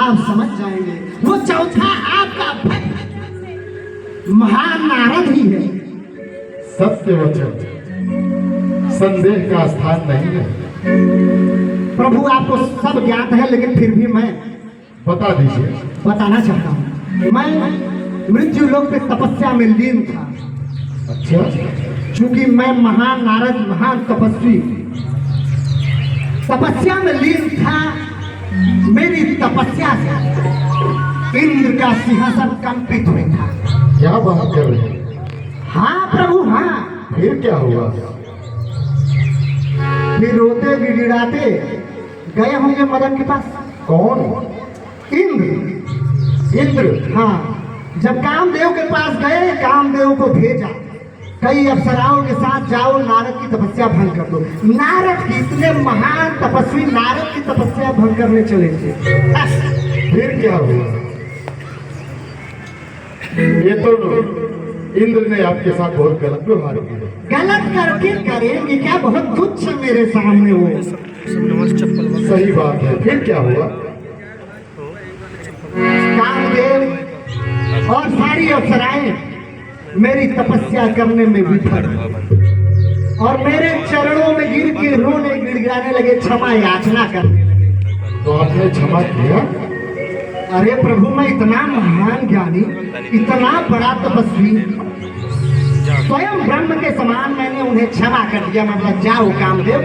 आप समझ जाएंगे। वो चौथा आपका भक्त महान नारद ही है। सत्य वचन, संदेह का स्थान नहीं है। प्रभु आपको सब ज्ञात है, लेकिन फिर भी मैं बता दीजिए। बताना चाहता हूँ। मैं मृत्यु लोक पे तपस्या में लीन था। अच्छा, चूंकि मैं महान नारद, महान तपस्वी, तपस्या में लीन था। मेरी तपस्या से इंद्र का सिंहासन कंपित हुआ था। क्या बात कर रहे हैं? हाँ प्रभु, हाँ। फिर क्या हुआ? फिर रोते गिड़गिड़ाते गए होंगे मदन के पास। कौन? इंद्र। इंद्र? हाँ, जब कामदेव के पास गए, कामदेव को भेजा कई अप्सराओं के साथ, जाओ नारद की तपस्या भंग कर दो। नारद की, इतने महान तपस्वी नारद की तपस्या भंग करने चले थे। फिर क्या हुआ? ये तो इंद्र ने आपके साथ बहुत गलत व्यवहार किया। गलत करके करेंगे क्या? बहुत तुच्छ है मेरे सामने वो। सही बात है। फिर क्या हुआ? कामदेव और सारी अप्सराएं मेरी तपस्या करने में विफल और मेरे चरणों में गिर के रोने गिड़गिड़ाने लगे, क्षमा याचना करने लगे। तो आपने क्षमा किया? अरे प्रभु, मैं इतना महान ज्ञानी, इतना बड़ा तपस्वी, स्वयं ब्रह्म के समान, मैंने उन्हें क्षमा कर दिया। मतलब जाओ कामदेव,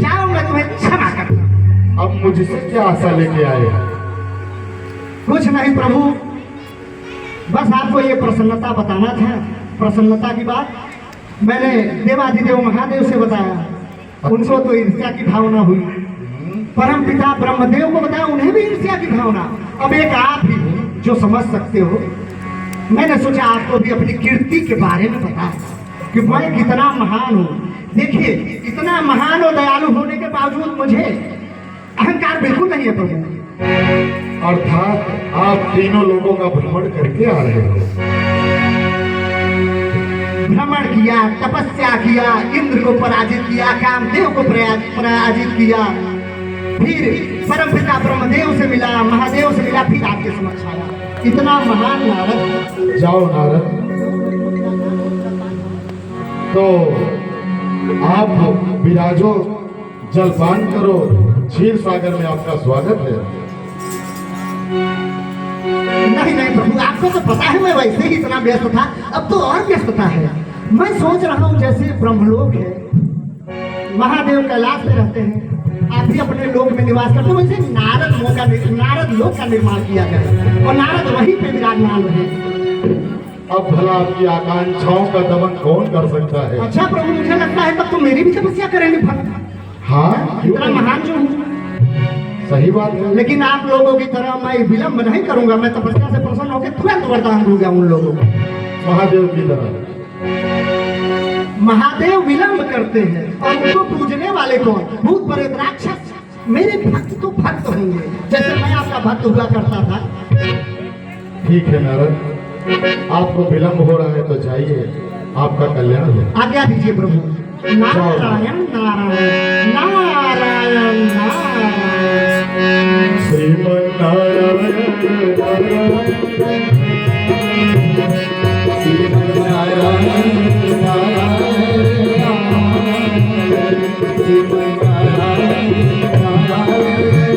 जाओ, मैं तुम्हें क्षमा कर दिया। अब मुझसे क्या आशा लेके आए? कुछ नहीं प्रभु, बस आपको ये प्रसन्नता बताना था। प्रसन्नता की बात मैंने देवाधिदेव महादेव से बताया, उनको तो ईर्ष्या की भावना हुई। परम पिता ब्रह्मदेव को बताया, उन्हें भी ईर्ष्या की भावना। अब एक आप ही हो जो समझ सकते हो। मैंने सोचा आपको भी अपनी कीर्ति के बारे में बताया कि मैं कितना महान हूँ। देखिए, इतना महान और दयालु होने के बावजूद मुझे अहंकार बिल्कुल नहीं है प्रभु। अर्थात आप तीनों लोगों का भ्रमण करके आ रहे हो। भ्रमण किया, तपस्या किया, इंद्र को पराजित किया, कामदेव को पराजित किया, फिर परमपिता ब्रह्मदेव से मिला, महादेव से मिला, फिर आपके समक्ष आया। इतना महान नारद। जाओ नारद, तो आप विराजो, जलपान करो। क्षीर सागर में आपका स्वागत है। नहीं नहीं प्रभु, आपको तो पता है मैं वैसे ही इतना व्यस्त था, अब तो और व्यस्तता है। मैं सोच रहा हूँ जैसे ब्रह्मलोक है, महादेव कैलाश में रहते हैं, आप भी अपने लोक में निवास करते हो, वैसे नारद लोक का निर्माण किया जाए और नारद वहीं पे विराजमान रहे। अब भला आपकी आकांक्षाओं का दमन कौन कर सकता है? अच्छा प्रभु, मुझे लगता है तब तो मेरी भी तपस्या करेंगे भक्त। हाँ, इतना महान जो हूँ। सही बात है। लेकिन आप लोगों की तरह मैं विलंब नहीं करूंगा। मैं तपस्या से प्रसन्न होकर तुरंत वरदान दूंगा उन लोगों को। महादेव की तरह। महादेव विलंब करते हैं और उनको पूजने वाले कौन? भूत प्रेत राक्षस। मेरे भक्त तो भक्त होंगे, जैसे मैं आपका भक्त हुआ करता था। ठीक है नारद, आपको विलंब हो रहा है तो जाइए, आपका कल्याण हो। आज्ञा दीजिए प्रभु। नारायण नारायण नारायण नारायण श्रीमन्नारायण नारायण नारायण